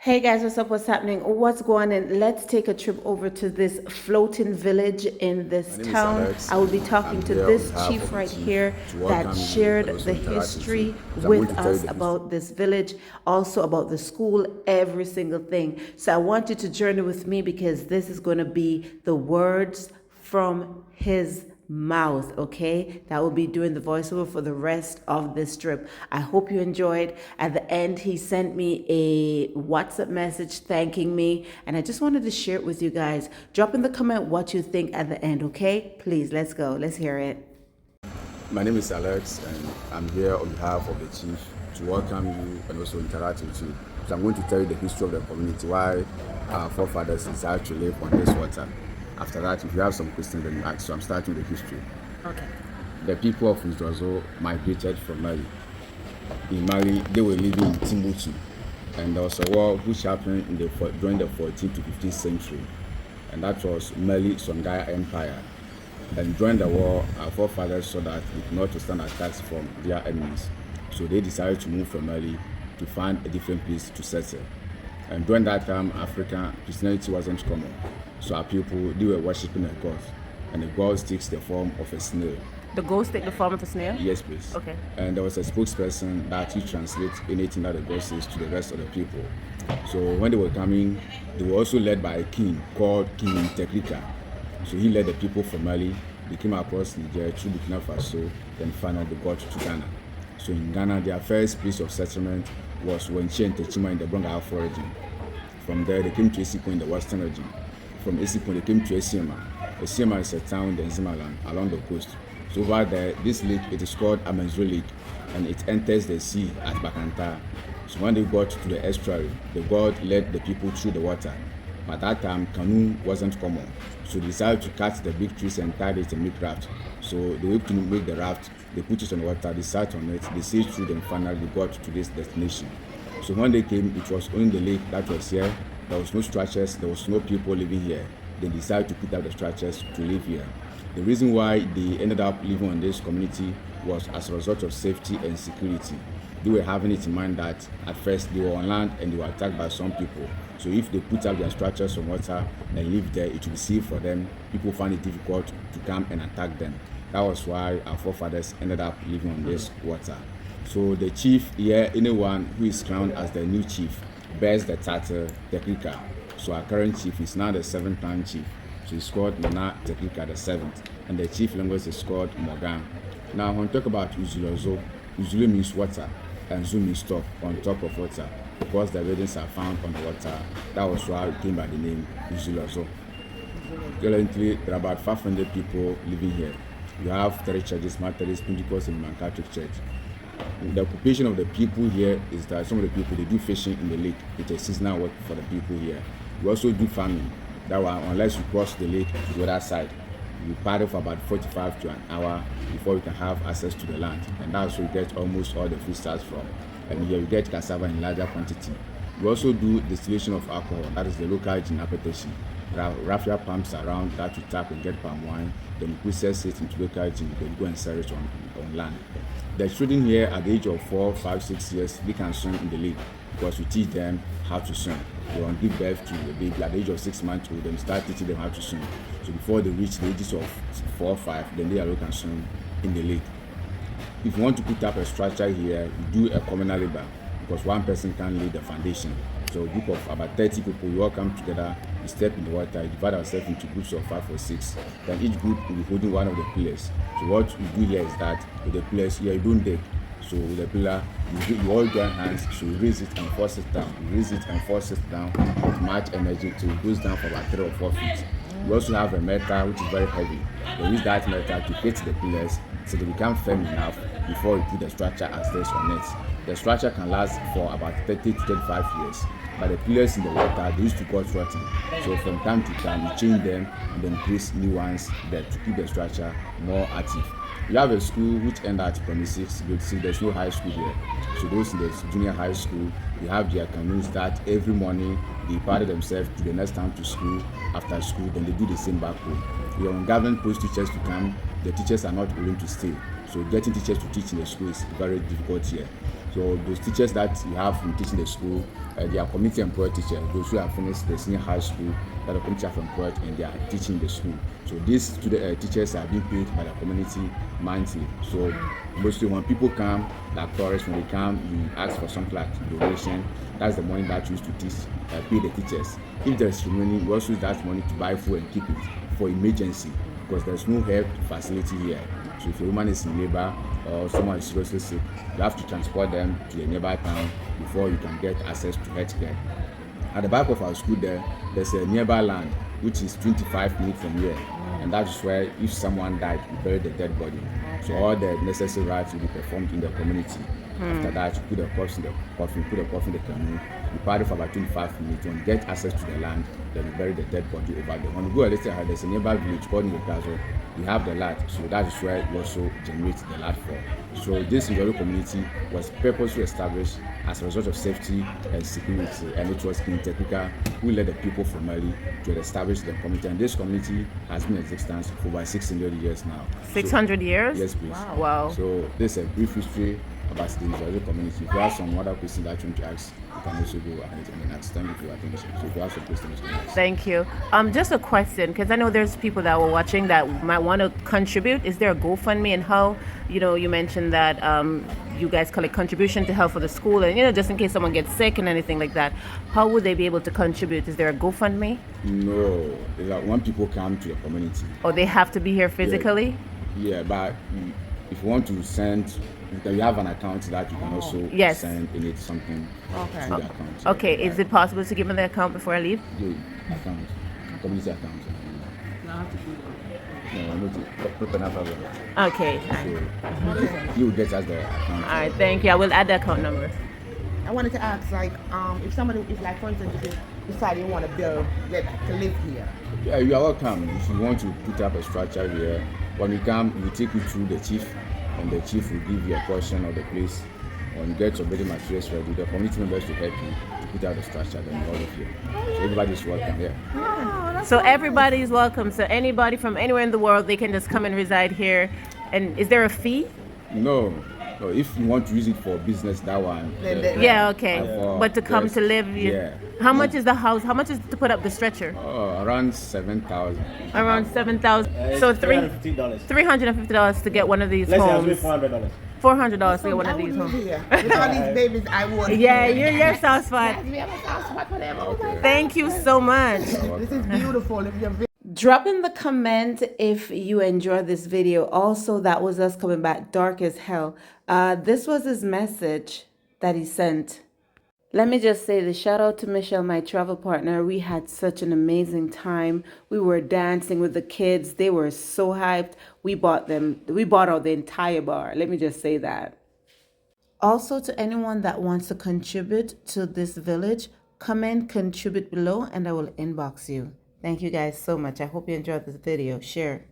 Hey guys, what's up? What's happening? What's going on? Let's take a trip over to this floating village in My this name is town. Alex, I will be and talking I'm to here on this behalf chief of the right chief here to that welcome you and shared also the interact with you. history So I'm going with to tell you us the history. about this village, also about the school, every single thing. So I want you to journey with me because this is going to be the words from his mouth, okay? That will be doing the voiceover for the rest of this trip. I hope you enjoyed. At the end, he sent me a WhatsApp message thanking me, and I just wanted to share it with you guys. Drop in the comment what you think at the end, okay? Please, let's go. Let's hear it. My name is Alex, and I'm here on behalf of the chief to welcome you and also interact with you. So I'm going to tell you the history of the community, why our forefathers decided to live on this water. After that, if you have some questions, then you ask. So I'm starting the history. Okay. The people of Israel migrated from Mali. In Mali, they were living in Timbuktu, and there was a war which happened during the 14th to 15th century, and that was Mali Songhai Empire. And during the war, our forefathers saw that they could not withstand attacks from their enemies, so they decided to move from Mali to find a different place to settle. And during that time, African Christianity wasn't common, so our people they were worshiping a god, and the god takes the form of a snail. The ghost take the form of a snail? Yes, please. Okay. And there was a spokesperson that he translates anything that the God says to the rest of the people. So when they were coming, they were also led by a king called King Tekrika. So he led the people from Mali. They came across Niger through Burkina Faso, then finally they got to Ghana. So in Ghana, their first place of settlement was Wenche and Techima in the Brong-Ahafo region. From there, they came to Esiko in the western region. From Esiko, they came to Esiema. Esiema is a town in the Nzimaland along the coast. So over there, this lake, it is called Amenzro Lake, and it enters the sea at Bakanta. So when they got to the estuary, the god led the people through the water. But at that time, canoe wasn't common. So they decided to cut the big trees and tie it and make raft. So they were to make the raft, they put it on the water, they sat on it, they sailed through, then finally they got to this destination. So when they came, it was only the lake that was here. There was no structures, there was no people living here. They decided to put up the structures to live here. The reason why they ended up living on this community was as a result of safety and security. They were having it in mind that at first they were on land and they were attacked by some people. So if they put up their structures on water and live there, it will be safe for them. People find it difficult to come and attack them. That was why our forefathers ended up living on this water. So the chief here, anyone who is crowned as the new chief, bears the title Tekrika. So our current chief is now the 7th chief. So he's called Nana Tekrika the 7th. And the chief language is called Morgan. Now when we talk about Uzulozo, Uzulu means water and Zu means top, on top of water. Because the buildings are found on the water, that was why it came by the name Uzulozo. Currently, there are about 500 people living here. You have 3 churches, Methodist, Pentecost, and Roman Catholic Church. The occupation of the people here is that some of the people, they do fishing in the lake. It's a seasonal work for the people here. We also do farming. That one, unless you cross the lake to the other side, you paddle for about 45 to an hour before you can have access to the land. And that's where you get almost all the food starts from. And here you get cassava in larger quantity. We also do distillation of alcohol, that is the local gin appetition. There are raffia pumps around that you tap and get palm wine, then you process it into local gin, then go and sell it on land. The children here at the age of 4, 5, 6 years, they can swim in the lake because we teach them how to swim. We will give birth to the baby at the age of 6 months old, then start teaching them how to swim. So before they reach the ages of 4 or 5, then they can swim in the lake. If you want to put up a structure here, you do a communal labor because one person can't lay the foundation. So a group of about 30 people, we all come together, we step in the water, we divide ourselves into groups of 5 or 6. Then each group will be holding one of the pillars. So what we do here is that with the pillars here, you don't dig. So with the pillar, you all join hands, so you raise it and force it down. You raise it and force it down with much energy till it goes down for about 3 or 4 feet. We also have a metal which is very heavy. We use that metal to hit the pillars so they become firm enough before we put the structure as this on it. The structure can last for about 30 to 35 years. But the pillars in the water, they used to got rotten. So from time to time, you change them and then place new ones that to keep the structure more active. We have a school which ends at primary 6, grade 6. There's no high school here. So those in the junior high school, they have their canoes that every morning they paddle themselves to the next time to school. After school, then they do the same back home. We are on government post teachers to come. The teachers are not willing to stay. So getting teachers to teach in the school is very difficult here. So those teachers that you have in teaching the school, they are community employed teachers. Those who have finished the senior high school, that are community employed and they are teaching the school. So these student teachers are being paid by the community monthly. So mostly when people come, like tourists, when they come, you ask for something like donation. That's the money that you use to teach, pay the teachers. If there's remaining, we also use that money to buy food and keep it for emergency, because there's no health facility here. So if a woman is in labor or someone is seriously sick, you have to transport them to a nearby town before you can get access to health care. At the back of our school there's a nearby land which is 25 minutes from here, and that is where if someone died, you bury the dead body. So all the necessary rites will be performed in the community. After that, you put the corpse in the coffin, put the coffin in the canoe, you party for about 25 minutes, when you get access to the land, then you bury the dead body over there. When you go a little higher, there's a nearby village called Nyokazo. We have the land, so that is where we also generate the land for. So this Njoro community was purposely established as a result of safety and security, and it was King Technica who led the people from Mali to establish the community, and this community has been in existence for over 600 years now. 600 years? Yes, please. Wow. So this is a brief history about the Njoro community. If you have some other questions that you want to ask, you can also go ahead and ask. Thank you for your attention. So if you have some questions, you can ask. Thank you. Just a question, because I know there's people that were watching that might want to contribute. Is there a GoFundMe, and how, you mentioned that you guys collect contribution to help for the school, and just in case someone gets sick and anything like that, how would they be able to contribute? Is there a GoFundMe? No, it's like when people come to the community. Or they have to be here physically? Yeah, but if you want to send, you have an account that you can also Yes. send in it something through the account. Okay, is it possible to give me the account before I leave? The account, community account. No problem. Okay. So you will get us the account. All right, thank you. I will add the account number. I wanted to ask, like, if somebody, like, for instance, if you decide you want to build, to live here. Yeah, you are welcome. If you want to put up a structure here, when you come, we take you through the chief, and the chief will give you a portion of the place. When you get your building materials ready, the community members will help you to put out the structure, then all of you. So everybody is welcome here. So everybody is welcome. So anybody from anywhere in the world, they can just come and reside here. And is there a fee? No, if you want to use it for business, that one. Yeah, okay. But to come yes, to live, yeah. How much is the house? How much is to put up the stretcher? Around 7,000. Around 7,000. So $350. $350 to get one of these Let's say homes. $400. $400 to get one I of would these live homes. here. With all these babies, I would. Yeah, you're South Spot. We have a soft spot for them. Oh my God. Thank you so much. This is beautiful. If you're Drop in the comment if you enjoyed this video. Also, that was us coming back dark as hell. This was his message that he sent. Let me just say the shout out to Michelle, my travel partner. We had such an amazing time. We were dancing with the kids. They were so hyped. We bought out the entire bar. Let me just say that. Also, to anyone that wants to contribute to this village, comment, contribute below, and I will inbox you. Thank you guys so much. I hope you enjoyed this video. Share.